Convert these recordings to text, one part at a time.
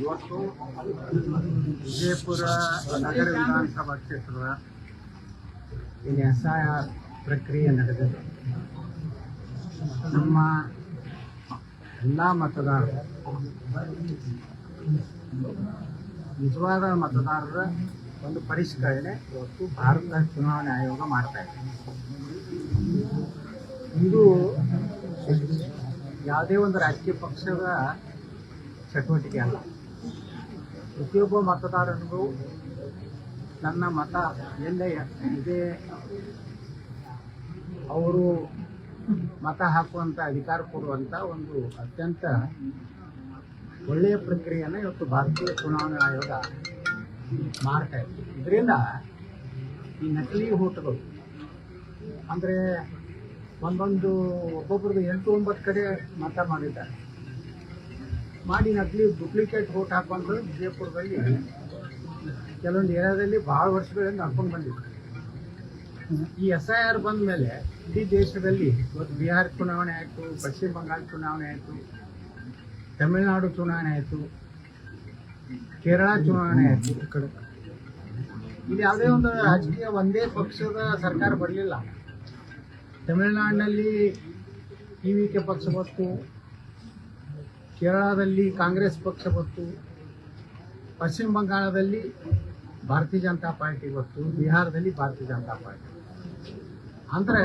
ಇವತ್ತು ವಿಜಯಪುರ ನಗರ ವಿಧಾನಸಭಾ ಕ್ಷೇತ್ರದ ಇಲ್ಲಿ ಎಸ್ಐಆರ್ ಪ್ರಕ್ರಿಯೆ ನಡೆದಿದೆ. ನಮ್ಮ ಎಲ್ಲ ಮತದಾರರು, ನಿಜವಾದ ಮತದಾರರ ಒಂದು ಪರಿಷ್ಕರಣೆ ಇವತ್ತು ಭಾರತ ಚುನಾವಣಾ ಆಯೋಗ ಮಾಡ್ತಾ ಇದೆ. ಇದು ಯಾವುದೇ ಒಂದು ರಾಜಕೀಯ ಪಕ್ಷದ ಚಟುವಟಿಕೆ ಅಲ್ಲ. ಪ್ರತಿಯೊಬ್ಬ ಮತದಾರನಿಗೂ ನನ್ನ ಮತ ಎಲ್ಲೇ ಇದೆ ಅವರು ಮತ ಹಾಕುವಂಥ ಅಧಿಕಾರ ಕೊಡುವಂಥ ಒಂದು ಅತ್ಯಂತ ಒಳ್ಳೆಯ ಪ್ರಕ್ರಿಯೆಯನ್ನು ಇವತ್ತು ಭಾರತೀಯ ಚುನಾವಣಾ ಆಯೋಗ ಮಾಡ್ತಾ ಇದೆ. ಇದರಿಂದ ಈ ನಕಲಿ ಓಟ್ಗಳು ಅಂದರೆ ಒಬ್ಬೊಬ್ರದ್ದು 8-9 ಕಡೆ ಮತ ಮಾಡಿದ್ದಾರೆ, ಮಾಡಿ ನಕಲಿ ಡುಪ್ಲಿಕೇಟ್ ಓಟ್ ಹಾಕೊಂಡು ವಿಜಯಪುರದಲ್ಲಿ ಕೆಲವೊಂದು ಏರಿಯಾದಲ್ಲಿ ಭಾಳ ವರ್ಷಗಳಿಂದ ಹಾಕೊಂಡು ಬಂದಿದೆ. ಈ SIR ಬಂದ ಮೇಲೆ ಇಡೀ ದೇಶದಲ್ಲಿ ಇವತ್ತು ಬಿಹಾರ ಚುನಾವಣೆ ಆಯಿತು, ಪಶ್ಚಿಮ ಬಂಗಾಳ ಚುನಾವಣೆ ಆಯಿತು, ತಮಿಳುನಾಡು ಚುನಾವಣೆ ಆಯಿತು, ಕೇರಳ ಚುನಾವಣೆ ಆಯಿತು. ಇಲ್ಲಿ ಯಾವುದೇ ಒಂದು ರಾಜಕೀಯ ಒಂದೇ ಪಕ್ಷದ ಸರ್ಕಾರ ಬರಲಿಲ್ಲ. ತಮಿಳುನಾಡಿನಲ್ಲಿ TVK ಪಕ್ಷ ಬಂತು, ಕೇರಳದಲ್ಲಿ ಕಾಂಗ್ರೆಸ್ ಪಕ್ಷ ಬಂತು, ಪಶ್ಚಿಮ ಬಂಗಾಳದಲ್ಲಿ ಭಾರತೀಯ ಜನತಾ ಪಾರ್ಟಿ ಬಂತು, ಬಿಹಾರದಲ್ಲಿ ಭಾರತೀಯ ಜನತಾ ಪಾರ್ಟಿ. ಅಂದರೆ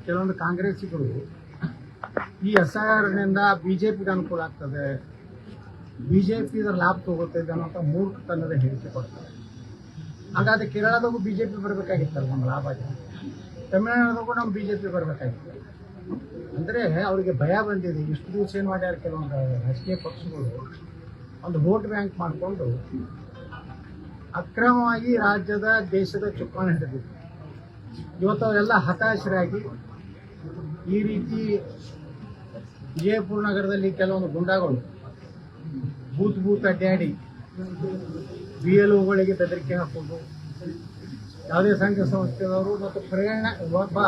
ಕೆಲವೊಂದು ಕಾಂಗ್ರೆಸ್ಸಿಗರು ಈ SIRನಿಂದ BJPಗೆ ಅನುಕೂಲ ಆಗ್ತದೆ, BJP ಇದರ ಲಾಭ ತಗೋತಿದೆ ಅನ್ನೋಂಥ ಮೂರ್ಖತನದ ಹೇಳಿಕೆ ಕೊಡ್ತಾರೆ. ಹಾಗಾದರೆ ಕೇರಳದಾಗೂ BJP ಬರಬೇಕಾಗಿತ್ತಲ್ಲ, ನಮ್ಮ ಲಾಭ ಆಗಿದೆ. ತಮಿಳುನಾಡದಾಗೂ ನಮ್ಮ BJP ಬರಬೇಕಾಗಿತ್ತು. ಅಂದರೆ ಅವರಿಗೆ ಭಯ ಬಂದಿದೆ. ಇಷ್ಟು ದಿವಸ ಏನು ಮಾಡ್ಯಾರ ಕೆಲವೊಂದು ರಾಜಕೀಯ ಪಕ್ಷಗಳು ಒಂದು ವೋಟ್ ಬ್ಯಾಂಕ್ ಮಾಡಿಕೊಂಡು ಅಕ್ರಮವಾಗಿ ರಾಜ್ಯದ ದೇಶದ ಚುಕ್ಕಾಣಿ ಹಿಡಿದಿತ್ತು. ಇವತ್ತು ಅವರೆಲ್ಲ ಹತಾಶರಾಗಿ ಈ ರೀತಿ ವಿಜಯಪುರ ನಗರದಲ್ಲಿ ಕೆಲವೊಂದು ಗುಂಡಾಗಳು ಬೂತ್ ಅಡ್ಡಾಡಿ BLOಗಳಿಗೆ ಬೆದರಿಕೆ ಹಾಕೋದು, ಯಾವುದೇ ಸಂಘ ಸಂಸ್ಥೆದವರು ಮತ್ತು ಒಬ್ಬ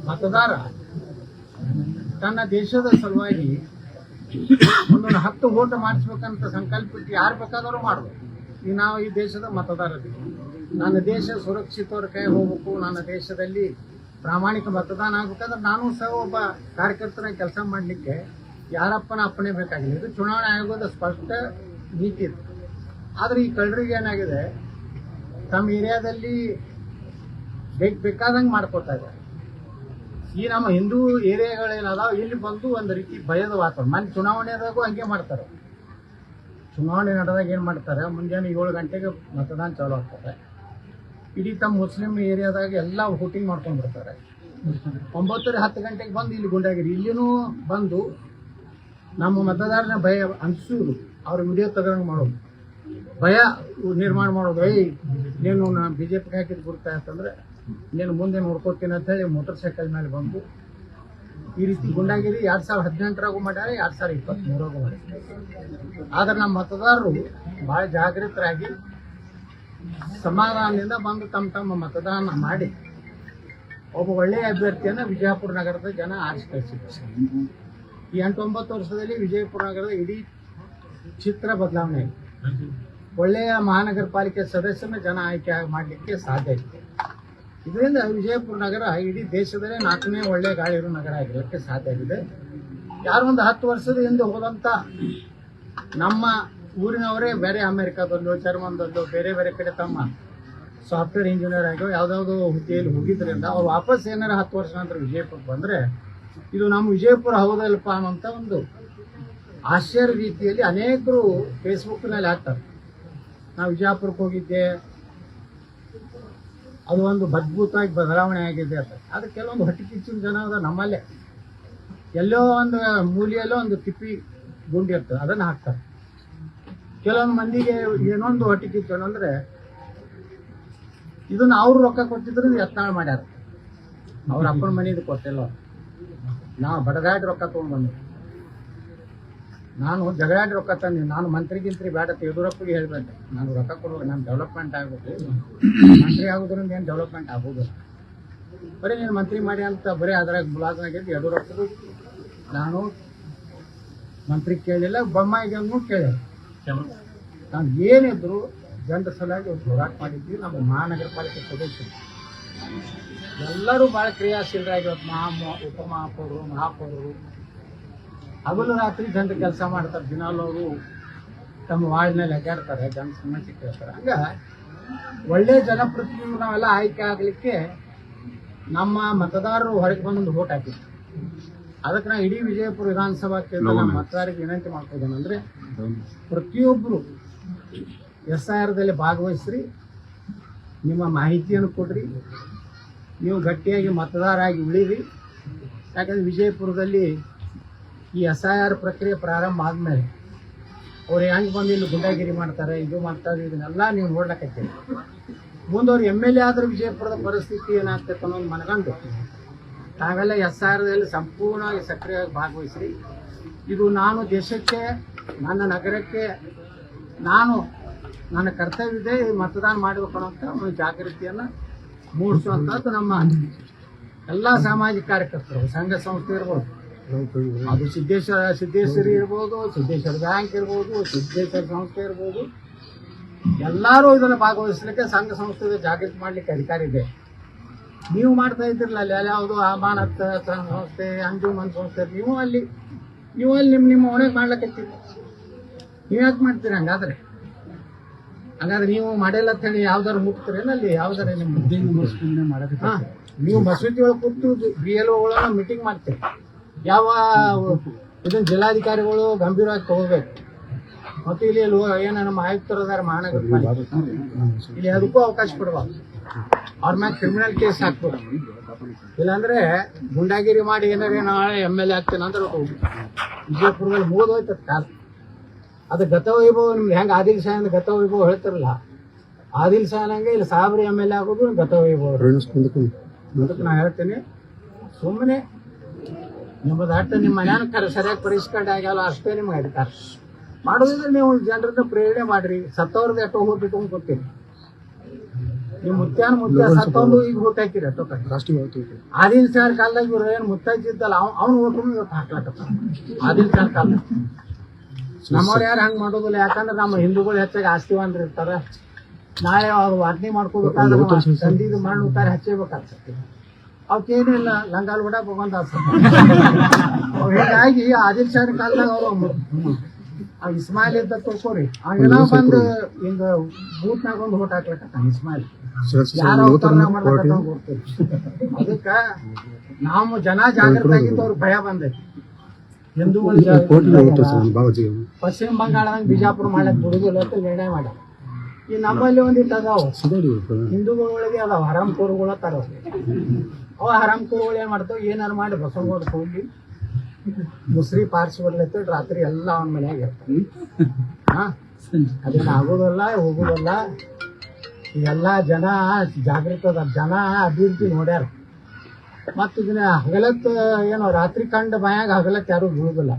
ಮತದಾರ ತನ್ನ ದೇಶದ ಸಲುವಾಗಿ ಒಂದೊಂದು 10 ವೋಟ್ ಮಾಡಿಸ್ಬೇಕಂತ ಸಂಕಲ್ಪಕ್ಕೆ ಯಾರು ಬೇಕಾದರೂ ಮಾಡಬೇಕು. ಈಗ ನಾವು ಈ ದೇಶದ ಮತದಾರರಿಗೆ ನನ್ನ ದೇಶ ಸುರಕ್ಷಿತವ್ರ ಕೈ ಹೋಗ್ಬೇಕು, ನನ್ನ ದೇಶದಲ್ಲಿ ಪ್ರಾಮಾಣಿಕ ಮತದಾನ ಆಗ್ಬೇಕಾದ್ರೆ ನಾನು ಸಹ ಒಬ್ಬ ಕಾರ್ಯಕರ್ತನ ಕೆಲಸ ಮಾಡಲಿಕ್ಕೆ ಯಾರಪ್ಪನ ಅಪ್ಪಣೆ ಬೇಕಾಗಿಲ್ಲ. ಇದು ಚುನಾವಣಾ ಆಯೋಗದ ಸ್ಪಷ್ಟ ನೀತಿ ಇದೆ. ಆದರೆ ಈ ಕಳ್ಳರಿಗೆ ಏನಾಗಿದೆ, ತಮ್ಮ ಏರಿಯಾದಲ್ಲಿ ಬೇಕಾದಂಗೆ ಮಾಡ್ಕೋತಾ ಇದ್ದಾರೆ. ಈ ನಮ್ಮ ಹಿಂದೂ ಏರಿಯಾಗಳೇನದಾವ ಇಲ್ಲಿ ಬಂದು ಒಂದು ರೀತಿ ಭಯದ ವಾತಾವರಣ. ಮನೆ ಚುನಾವಣೆದಾಗೂ ಹಂಗೆ ಮಾಡ್ತಾರೆ. ಚುನಾವಣೆ ನಡೆದಾಗ ಏನು ಮಾಡ್ತಾರೆ, ಮುಂಜಾನೆ 7 ಗಂಟೆಗೆ ಮತದಾನ ಚಾಲು ಆಗ್ತದೆ. ಇಡೀ ತಮ್ಮ ಮುಸ್ಲಿಂ ಏರಿಯಾದಾಗ ಎಲ್ಲ ವೋಟಿಂಗ್ ಮಾಡ್ಕೊಂಡು ಬಿಡ್ತಾರೆ. 9-10 ಗಂಟೆಗೆ ಬಂದು ಇಲ್ಲಿ ಗುಂಡಾಗಿರಿ ಇಲ್ಲಿನೂ ಬಂದು ನಮ್ಮ ಮತದಾರನ ಭಯ ಅನಿಸೋದು, ಅವ್ರ ವಿಡಿಯೋ ತಗೊಂಡು ಮಾಡೋದು, ಭಯ ನಿರ್ಮಾಣ ಮಾಡೋದು. ನೀನು ನಾನು BJPಗೆ ಹಾಕಿದ್ದು ಗುರುತಾಯ್ತಂದ್ರೆ ನೀನು ಮುಂದೆ ನೋಡ್ಕೋತೀನಿ ಅಂತ ಹೇಳಿ ಮೋಟರ್ ಸೈಕಲ್ ಮೇಲೆ ಬಂದು ಈ ರೀತಿ ಗುಂಡಾಗಿರಿ 2018ರಾಗೂ ಮಾಡ್ಯಾರ, 2023ರಾಗೂ ಮಾಡ್ಯಾರ. ಆದ್ರೆ ನಮ್ಮ ಮತದಾರರು ಭಾಳ ಜಾಗೃತರಾಗಿ ಸಮಾಧಾನದಿಂದ ಬಂದು ತಮ್ಮ ಮತದಾನ ಮಾಡಿ ಒಬ್ಬ ಒಳ್ಳೆಯ ಅಭ್ಯರ್ಥಿಯನ್ನು ವಿಜಯಪುರ ನಗರದ ಜನ ಆರಿಸಿ ಕಳಿಸಿದ್ದಾರೆ. ಈ 8-9 ವರ್ಷದಲ್ಲಿ ವಿಜಯಪುರ ನಗರದ ಇಡೀ ಚಿತ್ರ ಬದಲಾವಣೆ ಆಗಿದೆ. ಒಳ್ಳೆಯ ಮಹಾನಗರ ಪಾಲಿಕೆ ಸದಸ್ಯನ ಜನ ಆಯ್ಕೆ ಮಾಡಲಿಕ್ಕೆ ಸಾಧ್ಯ ಇದೆ. ಇದರಿಂದ ವಿಜಯಪುರ ನಗರ ಇಡೀ ದೇಶದಲ್ಲೇ 4ನೇ ಒಳ್ಳೆಯ ಗಾಳಿ ಇರೋ ನಗರ ಆಗಿರೋಕ್ಕೆ ಸಾಧ್ಯ ಆಗಿದೆ. ಯಾರು ಒಂದು 10 ವರ್ಷದ ಹಿಂದೆ ಹೋದಂಥ ನಮ್ಮ ಊರಿನವರೇ ಬೇರೆ ಅಮೆರಿಕಾದಲ್ಲೋ, ಜರ್ಮನ್ದಲ್ಲೋ, ಬೇರೆ ಬೇರೆ ಕಡೆ ತಮ್ಮ ಸಾಫ್ಟ್ವೇರ್ ಇಂಜಿನಿಯರ್ ಆಗೋ ಯಾವುದಾವುದೋ ಹುದ್ದೆಯಲ್ಲಿ ಹೋಗಿದ್ದರಿಂದ ಅವ್ರು ವಾಪಸ್ ಏನಾರು 10 ವರ್ಷ ನಂತರ ವಿಜಯಪುರಕ್ಕೆ ಬಂದರೆ ಇದು ನಮ್ಮ ವಿಜಯಪುರ ಹೌದಲ್ಪ ಅನ್ನೋಂಥ ಒಂದು ಆಶ್ಚರ್ಯ ರೀತಿಯಲ್ಲಿ ಅನೇಕರು ಫೇಸ್ಬುಕ್ನಲ್ಲಿ ಹಾಕ್ತಾರೆ. ನಾವು ವಿಜಯಪುರಕ್ಕೆ ಹೋಗಿದ್ದೆ, ಅದು ಒಂದು ಅದ್ಭುತವಾಗಿ ಬದಲಾವಣೆ ಆಗಿದೆ ಅಂತ. ಅದು ಕೆಲವೊಂದು ಹೊಟ್ಟೆ ಕಿಚ್ಚಿನ ಜನ ಅದ ನಮ್ಮಲ್ಲೇ ಎಲ್ಲೋ ಒಂದು ಮೂಲೆಯಲ್ಲೋ ಒಂದು ತಿಪ್ಪಿ ಗುಂಡಿ ಇರ್ತದೆ, ಅದನ್ನು ಹಾಕ್ತಾರೆ. ಕೆಲವೊಂದು ಮಂದಿಗೆ ಏನೊಂದು ಹೊಟ್ಟೆ ಕಿಚ್ಚು ಅಂದರೆ ಇದನ್ನು ಅವ್ರು ರೊಕ್ಕ ಕೊಟ್ಟಿದ್ರೆ ಯತ್ನಾಳ ಮಾಡ್ಯಾರ, ಅವ್ರ ಅಪ್ಪನ ಮನೆಯದು ಕೊಟ್ಟಿಲ್ಲ. ನಾವು ಬಡದಾಡಿ ರೊಕ್ಕ ತೊಗೊಂಡು ಬಂದ್ವಿ. ನಾನು ಜಗಳಾಡಿ ರೊಕ್ಕ ತಂದೆ, ನಾನು ಮಂತ್ರಿಗಿಂತ್ರಿ ಬೇಡ ಯಡಿಯೂರಪ್ಪಗೆ ಹೇಳ್ಬೇಕು, ನಾನು ರೊಕ್ಕ ಕೊಡುವಾಗ ನಾನು ಡೆವಲಪ್ಮೆಂಟ್ ಆಗಬೇಕು, ಮಂತ್ರಿ ಆಗೋದ್ರಿಂದ ಏನು ಡೆವಲಪ್ಮೆಂಟ್ ಆಗೋದಿಲ್ಲ, ಬರೀ ನೀನು ಮಂತ್ರಿ ಮಾಡಿ ಅಂತ ಬರೀ ಅದ್ರಾಗ ಮುಲಾಜನಾಗಿದ್ದು ಯಡಿಯೂರಪ್ಪಗೂ ನಾನು ಮಂತ್ರಿ ಕೇಳಿಲ್ಲ, ಬೊಮ್ಮಾಯಿಗೂ ಕೇಳಿದೆ. ನಾವು ಏನಿದ್ರು ಜನರ ಸಲುವಾಗಿ ಒಂದು ಹೋರಾಟ ಮಾಡಿದ್ವಿ. ನಮ್ಮ ಮಹಾನಗರ ಪಾಲಿಕೆ ಸದಸ್ಯರು ಎಲ್ಲರೂ ಭಾಳ ಕ್ರಿಯಾಶೀಲರಾಗಿ ಉಪಮಹಾಪೌರರು, ಮಹಾಪೌರರು ಹಗಲು ರಾತ್ರಿ ಜನರು ಕೆಲಸ ಮಾಡ್ತಾರೆ. ದಿನಾಲು ಅವರು ತಮ್ಮ ವಾರ್ಡ್ನಲ್ಲಿ ಅಡ್ಡಾಡ್ತಾರೆ, ಜನ ಸಮಸ್ಯೆ ಕೇಳ್ತಾರೆ. ಹಂಗ ಒಳ್ಳೆ ಜನಪ್ರತಿನಿಧಿಗಳು ನಾವೆಲ್ಲ ಆಯ್ಕೆ ಆಗಲಿಕ್ಕೆ ನಮ್ಮ ಮತದಾರರು ಹೊರಗೆ ಬಂದೊಂದು ವೋಟ್ ಹಾಕಿದ್ರು. ಅದಕ್ಕೆ ನಾವು ಇಡೀ ವಿಜಯಪುರ ವಿಧಾನಸಭಾ ಕ್ಷೇತ್ರದ ನಮ್ಮ ಮತದಾರರಿಗೆ ವಿನಂತಿ ಮಾಡ್ಕೋದೇನಂದ್ರೆ, ಪ್ರತಿಯೊಬ್ಬರು SIRದಲ್ಲಿ ಭಾಗವಹಿಸ್ರಿ, ನಿಮ್ಮ ಮಾಹಿತಿಯನ್ನು ಕೊಡ್ರಿ, ನೀವು ಗಟ್ಟಿಯಾಗಿ ಮತದಾರಾಗಿ ಉಳಿರಿ. ಯಾಕಂದರೆ ವಿಜಯಪುರದಲ್ಲಿ ಈ SIR ಪ್ರಕ್ರಿಯೆ ಪ್ರಾರಂಭ ಆದಮೇಲೆ ಅವ್ರು ಹೆಂಗೆ ಬಂದು ಇಲ್ಲಿ ಗುಂಡಾಗಿರಿ ಮಾಡ್ತಾರೆ, ಇದು ಮಾಡ್ತಾರೆ, ಇದನ್ನೆಲ್ಲ ನೀವು ನೋಡ್ಲಕ್ಕತ್ತೀರಿ. ಮುಂದೆ ಅವ್ರು MLA ಆದ್ರೆ ವಿಜಯಪುರದ ಪರಿಸ್ಥಿತಿ ಏನಾಗ್ತೈತೆ ಅನ್ನೋದು ಮನಗಂಡು ತಾವೆಲ್ಲ SIRದಲ್ಲಿ ಸಂಪೂರ್ಣವಾಗಿ ಸಕ್ರಿಯವಾಗಿ ಭಾಗವಹಿಸ್ರಿ. ಇದು ನಾನು ದೇಶಕ್ಕೆ, ನನ್ನ ನಗರಕ್ಕೆ ನನ್ನ ಕರ್ತವ್ಯ ಇದೆ, ಮತದಾನ ಮಾಡಬೇಕು ಅನ್ನೋಂಥ ಒಂದು ಜಾಗೃತಿಯನ್ನು ಮೂಡಿಸುವಂಥದ್ದು ನಮ್ಮ ಎಲ್ಲ ಸಾಮಾಜಿಕ ಕಾರ್ಯಕರ್ತರು, ಸಂಘ ಸಂಸ್ಥೆ ಇರ್ಬೋದು, ಅದು ಸಿದ್ದೇಶ್ವರಿ ಇರ್ಬೋದು, ಸಿದ್ದೇಶ್ವರ ಬ್ಯಾಂಕ್ ಇರ್ಬೋದು, ಸಿದ್ದೇಶ್ವರ ಸಂಸ್ಥೆ ಇರ್ಬೋದು, ಎಲ್ಲರೂ ಇದನ್ನು ಭಾಗವಹಿಸಲಿಕ್ಕೆ ಸಂಘ ಸಂಸ್ಥೆ ಜಾಗೃತಿ ಮಾಡಲಿಕ್ಕೆ ಅಧಿಕಾರ ಇದೆ. ನೀವು ಮಾಡ್ತಾ ಇದ್ದಿರಲ್ಲ ಅಲ್ಲಿ ಯಾವುದು ಅಮಾನತ್ ಸಂಸ್ಥೆ, ಅಂಜುಮನ್ ಸಂಸ್ಥೆ, ನೀವು ಅಲ್ಲಿ ನಿಮ್ಮ ಒಣಗಿ ಮಾಡ್ಲಿಕ್ಕೆ ನೀವು ಯಾಕೆ ಮಾಡ್ತೀರಿ? ಹಂಗಾದ್ರೆ ನೀವು ಮಾಡಿಲ್ಲ ಅಂತ ಹೇಳಿ ಯಾವ್ದಾರು ಮುಟ್ತೀರೇನ ಅಲ್ಲಿ ಯಾವ್ದಾರ ನಿಮ್ಮ ಮಾಡಕ್ಕೆ ನೀವು ಮಸೂತಿ ಒಳಗೆ ಕೂತು BLO ಮೀಟಿಂಗ್ ಮಾಡ್ತೀರಿ. ಯಾವ ಇದನ್ನ ಜಿಲ್ಲಾಧಿಕಾರಿಗಳು ಗಂಭೀರವಾಗಿ ತಗೋಬೇಕು. ಮತ್ತು ಇಲ್ಲಿ ಏನು ನಮ್ಮ ಆಯುಕ್ತರು ಅದಾರ ಮಹಾನಗರ ಪಾಲಿಕೆ, ಇಲ್ಲಿ ಅದಕ್ಕೂ ಅವಕಾಶ ಕೊಡಬಾರ್ದು. ಅವ್ರ ಮ್ಯಾಗ ಕ್ರಿಮಿನಲ್ ಕೇಸ್ ಹಾಕ್ಬೋದು. ಇಲ್ಲಾಂದ್ರೆ ಗುಂಡಾಗಿರಿ ಮಾಡಿ ಏನಾರ ನಾಳೆ MLA ಆಗ್ತೇನೆ ಅಂದ್ರೆ ವಿಜಯಪುರದಲ್ಲಿ ಮುಗಿದೋಯ್ತದ ಕಾಲ. ಅದು ಗತವೈಭವ ನಿಮ್ಗೆ ಹೆಂಗೆ ಆದಿಲ್ ಶಾಹಿ ಗತವೈಭವ ಹೇಳ್ತಾರಲ್ಲ, ಆದಿಲ್ ಶಾಹನಂಗೆ ಇಲ್ಲಿ ಸಾಬ್ರಿ MLA ಆಗೋದು ಗತವೈಭವ. ಅದಕ್ಕೆ ನಾ ಹೇಳ್ತೀನಿ, ಸುಮ್ಮನೆ ನಿಮ್ಮದು ಅಟ್ಟ ನಿಮ್ಮ ಮನ್ಯಾನ ಸರಿಯಾಗಿ ಪರಿಷ್ಕರಣೆ ಆಗ್ಯಾವಲ್ಲ ಅಷ್ಟೇ ನಿಮ್ಗೆ ಅಧಿಕಾರ ಮಾಡೋದಿದ್ರೆ ನೀವು ಜನರನ್ನ ಪ್ರೇರಣೆ ಮಾಡ್ರಿ. ಸತ್ತವ್ರದ್ದು ಎಷ್ಟೋ ಹೋಗಿ ಇಟ್ಕೊಂಡು ಕೊಡ್ತೀರಿ. ನೀವು ಮುತ್ಯ ಸತ್ತೊಂದು ಈಗ ಓಟ್ ಹಾಕಿರಿ ಎಷ್ಟೋ ಆದಿಲ್ ಶಾಹ್ ಕಾಲದಾಗ ಇವ್ರು ಏನು ಮುತ್ತಜ್ಜಿದ್ದಲ್ಲ ಅವ್ನು ಓಟು ಇವತ್ತು ಹಾಕ್ಲಾಕತ್ತ. ಆದಿಲ್ ಶಾಹ್ ಕಾಲದಾಗ ನಮ್ಮವ್ರು ಯಾರು ಹಂಗೆ ಮಾಡೋದಿಲ್ಲ. ಯಾಕಂದ್ರೆ ನಮ್ಮ ಹಿಂದೂಗಳು ಹೆಚ್ಚಾಗಿ ಆಸ್ತಿವಾನ್ರು ಇರ್ತಾರೆ. ನಾಳೆ ಅವ್ರು ವಾರ್ನಿ ಮಾಡ್ಕೋಬೇಕಾದ್ರೆ ತಂದಿದ್ದು ಮಣ್ಣು ಉತ್ತಾರೆ ಹಚ್ಚಬೇಕಾಗ್ತದೆ. ಅವಕ್ಕೇನಿಲ್ಲ, ಲಂಗಾಲ್ ಕೂಡ ಬಂದ ಹೀಗಾಗಿ ಆದಿಲ್ ಶಾಹ್ ಕಾಲದಾಗ ಅವರು ಇಸ್ಮಾಯಿಲ್ ಅಂತ ತೋರ್ಕೋರಿ ಅವೆಲ್ಲ ಬಂದು ಹಿಂಗ ಬೂತ್ನಾಗ ಒಂದು ಓಟ್ ಹಾಕ್ಲಕ್ಕ ಇಸ್ಮಾಯಿಲ್ ಯಾರು ಗೊತ್ತಿಲ್ಲ. ಅದಕ್ಕ ನಾವು ಜನ ಜಾಗೃತ ಆಗಿದ್ದು ಅವ್ರಿಗೆ ಭಯ ಬಂದೈತಿ. ಹಿಂದೂಗಳು ಪಶ್ಚಿಮ ಬಂಗಾಳದಂಗ ಬಿಜಾಪುರ ಮಾಡಕ್ ಬಿಡುದಿಲ್ಲ ಅಂತ ನಿರ್ಣಯ ಮಾಡ್ಯಾರ. ಈ ನಮ್ಮಲ್ಲಿ ಒಂದಿಟ್ಟು ಅದಾವ ಹಿಂದೂಗಳೊಳಗೆ ಅದಾವ ಹರಾಮ್ಕೋರುಗಳ ತರ. ಅವ ಹರಾಮ್ಕೋರುಗಳು ಏನ್ ಮಾಡ್ತಾವ, ಏನಾರು ಮಾಡಿ ಬಸವಗೌಡ ಹೋಗಿ ಮುಸ್ರಿ ಪಾರ್ಸಿ ಬರ್ಲತ್ತ ರಾತ್ರಿ ಎಲ್ಲ ಅವನ ಮನ್ಯಾಗ ಇರ್ತಾನೆ. ಅದೇನು ಆಗೋದಲ್ಲ ಹೋಗೋದಲ್ಲ. ಈಗೆಲ್ಲ ಜನ ಜಾಗೃತ ಅದ, ಜನ ಅಭಿವೃದ್ಧಿ ನೋಡ್ಯಾರ. ಮತ್ತು ಇದನ್ನ ಹಗಲತ್ ಏನೋ ರಾತ್ರಿ ಕಂಡ ಭಯಾಗ ಹಗಲತ್ ಯಾರು ಬೀಳುದಿಲ್ಲ.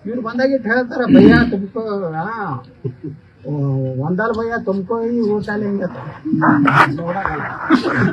ಇವ್ರು ಬಂದಾಗಿಟ್ಟು ಹೇಳ್ತಾರ ಭಯ ತುಮಕೋ ಒಂದಲ್ ಭಯ ತುಮಕೋ ಈ ಊಟ ಹಿಂಗತ್ತ ನೋಡಲ್ಲ.